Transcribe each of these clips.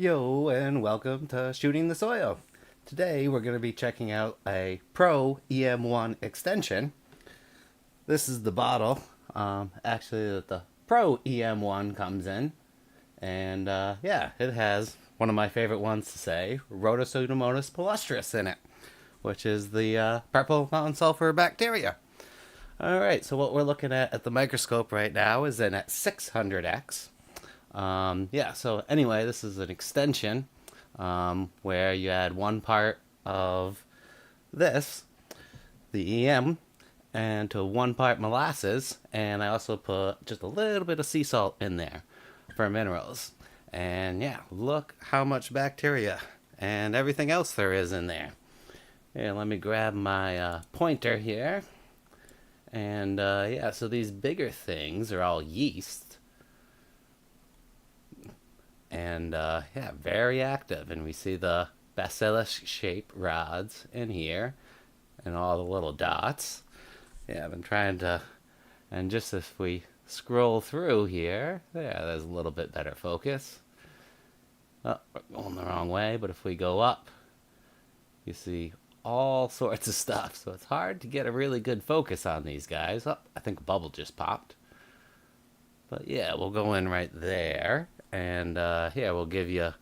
Yo, and welcome to Shooting the Soil. Today we're going to be checking out a Pro EM-1 extension. This is the bottle, actually that the Pro EM-1 comes in. And yeah, it has one of my favorite ones to say, Rhodocytomonas palustris in it, which is the purple mountain sulfur bacteria. Alright, so what we're looking at the microscope right now is in at 600x. Yeah, so anyway, this is an extension where you add one part of this, the EM, and to one part molasses, and I also put just a little bit of sea salt in there for minerals. And yeah, look how much bacteria and everything else there is in there. Yeah, let me grab my pointer here. And yeah, so these bigger things are all yeast. And yeah, very active. And we see the bacillus shaped rods in here and all the little dots. Yeah, I've been trying to, and just if we scroll through here, yeah, there's a little bit better focus. Oh, we're going the wrong way, but if we go up, you see all sorts of stuff. So it's hard to get a really good focus on these guys. Oh, I think a bubble just popped. But yeah, we'll go in right there. And yeah, we'll give you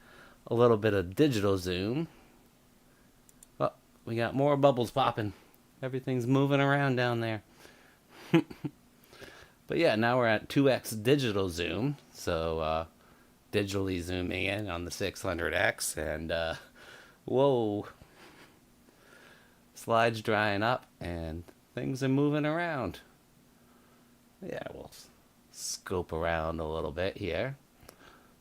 a little bit of digital zoom. Oh, we got more bubbles popping. Everything's moving around down there. But yeah, now we're at 2x digital zoom. So digitally zooming in on the 600x. And whoa. Slides drying up and things are moving around. Yeah, we'll scope around a little bit here.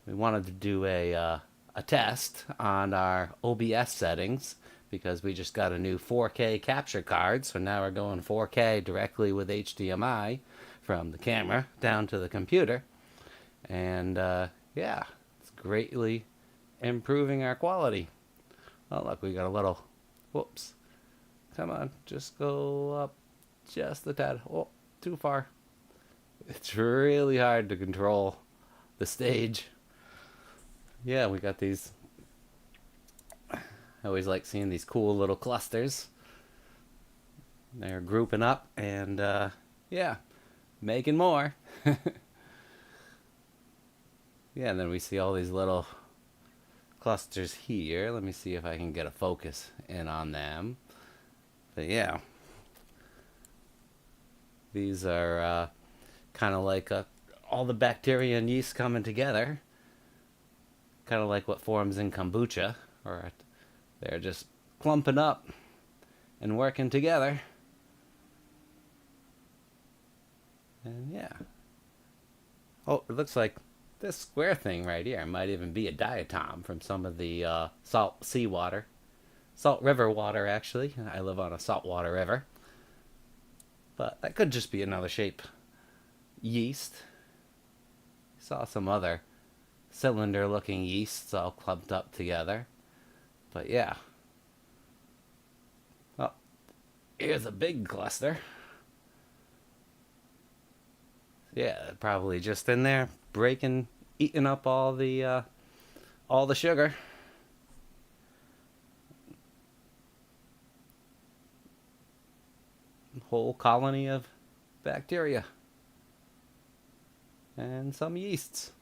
We wanted to do a test on our OBS settings because we just got a new 4K capture card. So now we're going 4K directly with HDMI from the camera down to the computer. And yeah, it's greatly improving our quality. Oh, look, we got a little, whoops. Come on, just go up just a tad. Oh, too far. It's really hard to control the stage. Yeah, we got these. I always like seeing these cool little clusters. They're grouping up and yeah, making more. Yeah, and then we see all these little clusters here. Let me see if I can get a focus in on them. But yeah, these are kind of like all the bacteria and yeast coming together. Kind of like what forms in kombucha, or they're just clumping up and working together. And yeah. Oh, it looks like this square thing right here might even be a diatom from some of the salt seawater. Salt river water, actually. I live on a saltwater river. But that could just be another shape. Yeast. Saw some other cylinder looking yeasts all clumped up together. But yeah. Oh, here's a big cluster. Yeah, probably just in there breaking, eating up all the sugar. Whole colony of bacteria and some yeasts.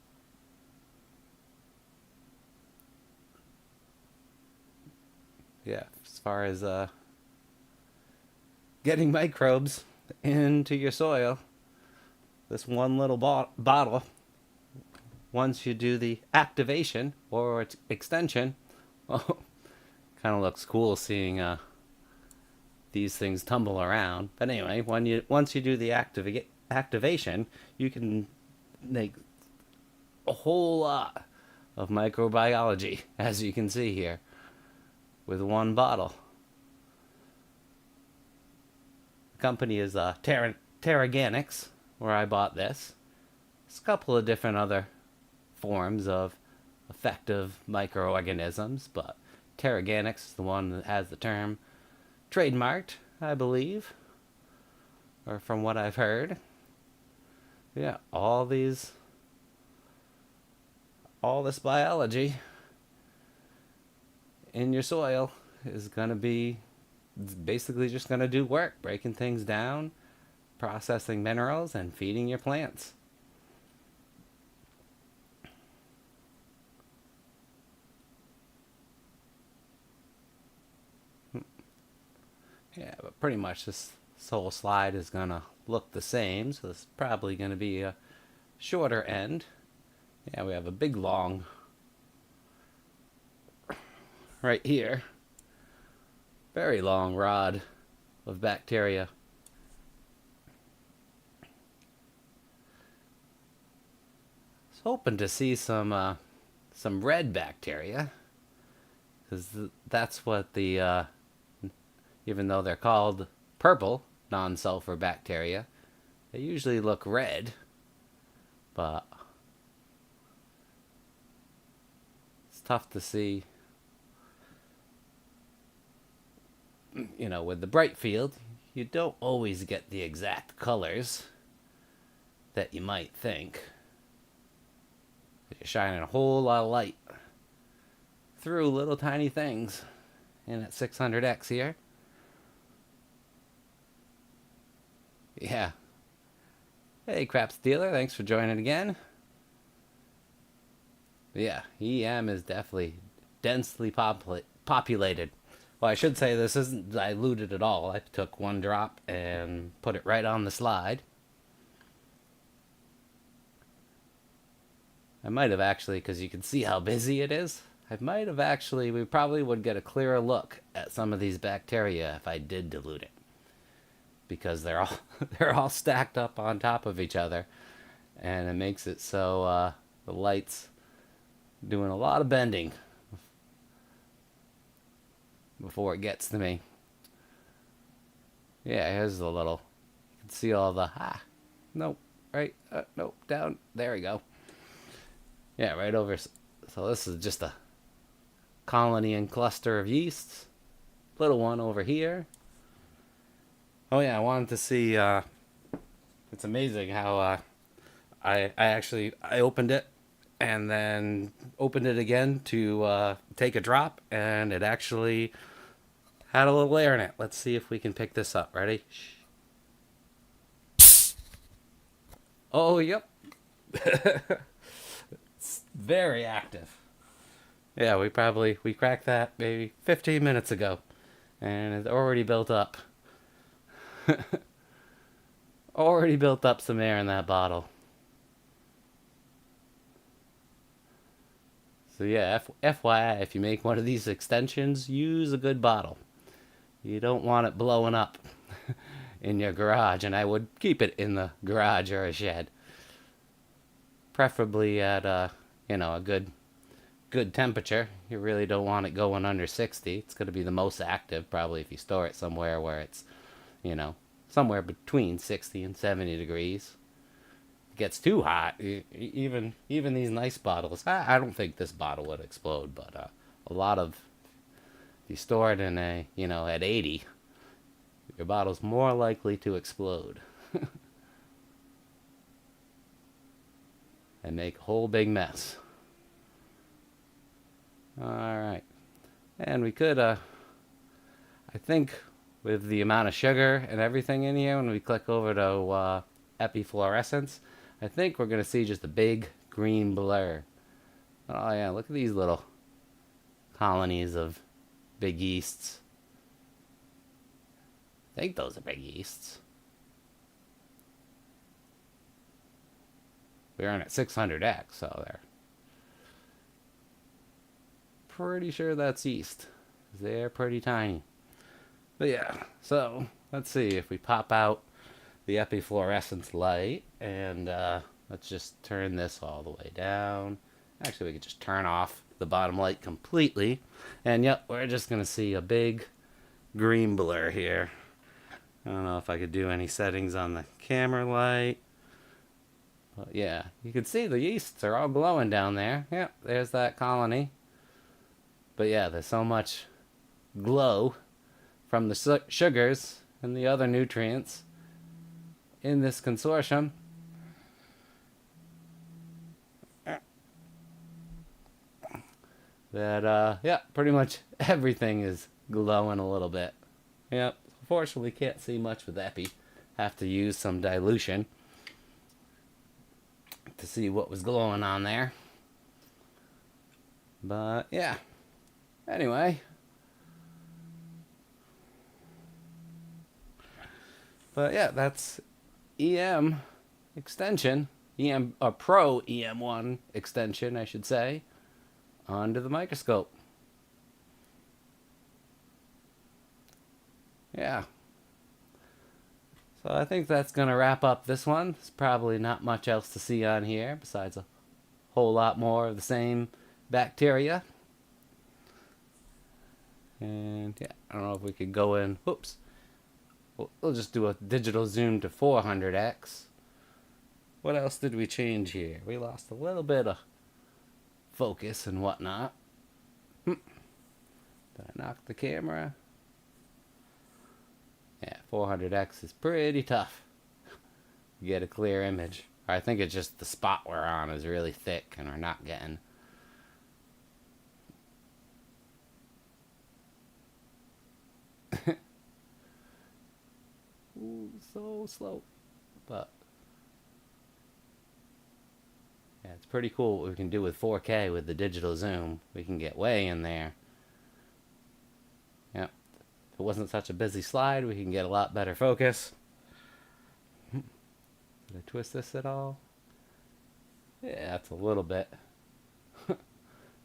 Yeah, as far as getting microbes into your soil, this one little bottle, once you do the activation or its extension, well, kind of looks cool seeing these things tumble around. But anyway, once you do the activation, you can make a whole lot of microbiology, as you can see here, with one bottle. The company is Terraganics, where I bought this. There's a couple of different other forms of effective microorganisms, but Terraganics is the one that has the term trademarked, I believe, or from what I've heard. Yeah, all this biology in your soil is going to be basically just going to do work, breaking things down, processing minerals, and feeding your plants. Yeah, but pretty much this whole slide is going to look the same, so this is probably going to be a shorter end. Yeah, we have a big long right here. Very long rod of bacteria. I was hoping to see some red bacteria, because that's what the even though they're called purple non-sulfur bacteria, they usually look red, but it's tough to see. You know, with the bright field, you don't always get the exact colors that you might think. You're shining a whole lot of light through little tiny things. And at 600x here. Yeah. Hey, Crap Stealer, thanks for joining again. Yeah, EM is definitely densely populated. Well, I should say this isn't diluted at all. I took one drop and put it right on the slide. I might have actually, because you can see how busy it is, we probably would get a clearer look at some of these bacteria if I did dilute it. Because they're all stacked up on top of each other, and it makes it so the light's doing a lot of bending before it gets to me. Yeah, here's the little, you can see all the, nope, right, nope, down, there we go. Yeah, right over, so this is just a colony and cluster of yeasts. Little one over here. Oh yeah, I wanted to see, it's amazing how I opened it and then opened it again to take a drop, and it actually had a little air in it. Let's see if we can pick this up. Ready? Oh, yep. It's very active. Yeah, we cracked that maybe 15 minutes ago, and it's already built up. Already built up some air in that bottle. So yeah, FYI, if you make one of these extensions, use a good bottle. You don't want it blowing up in your garage, and I would keep it in the garage or a shed. Preferably at a good temperature. You really don't want it going under 60. It's going to be the most active probably if you store it somewhere where it's, somewhere between 60 and 70 degrees. It gets too hot. Even these nice bottles, I don't think this bottle would explode, but a lot of, if you store it in at 80, your bottle's more likely to explode. And make a whole big mess. Alright. And we could, I think, with the amount of sugar and everything in here, when we click over to epifluorescence, I think we're going to see just a big green blur. Oh yeah, look at these little colonies of big yeasts. I think those are big yeasts. We're at 600x, so they're pretty sure that's yeast. They're pretty tiny. But yeah, so let's see if we pop out the epifluorescence light, and let's just turn this all the way down. Actually, we could just turn off the bottom light completely, and yep, we're just gonna see a big green blur here. I don't know if I could do any settings on the camera light. But yeah, you can see the yeasts are all glowing down there. Yep, there's that colony. But yeah, there's so much glow from the sugars and the other nutrients in this consortium. that yeah, pretty much everything is glowing a little bit. Yep. Unfortunately, can't see much with epi. Have to use some dilution to see what was glowing on there. But yeah. Anyway. But yeah, that's EM extension. A Pro EM-1 extension, I should say, onto the microscope. Yeah. So I think that's going to wrap up this one. There's probably not much else to see on here besides a whole lot more of the same bacteria. And yeah, I don't know if we could go in. Whoops. We'll just do a digital zoom to 400x. What else did we change here? We lost a little bit of focus and whatnot. Did I knock the camera? Yeah, 400x is pretty tough. You get a clear image. I think it's just the spot we're on is really thick and we're not getting. Ooh, so slow. But yeah, it's pretty cool what we can do with 4K with the digital zoom. We can get way in there. Yep. If it wasn't such a busy slide, we can get a lot better focus. Did I twist this at all? Yeah, that's a little bit.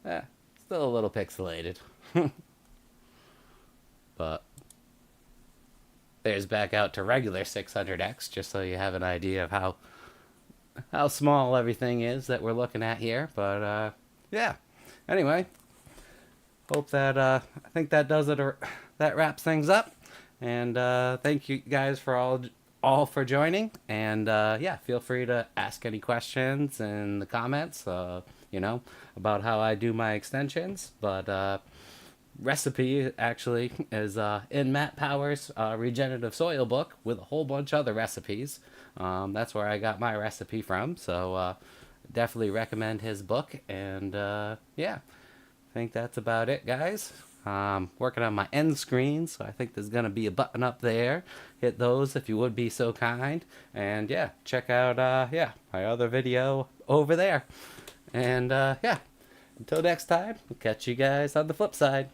Yeah, still a little pixelated. But there's back out to regular 600x, just so you have an idea of how small everything is that we're looking at here. But yeah. Anyway, hope that I think that does it. That wraps things up. And thank you guys for all for joining. And yeah, feel free to ask any questions in the comments. You know, about how I do my extensions. But recipe actually is in Matt Power's regenerative soil book with a whole bunch of other recipes. That's where I got my recipe from, so definitely recommend his book. And yeah, I think that's about it, guys. Working on my end screen, so I think there's gonna be a button up there. Hit those if you would be so kind. And yeah, check out yeah, my other video over there. And yeah, until next time, we'll catch you guys on the flip side.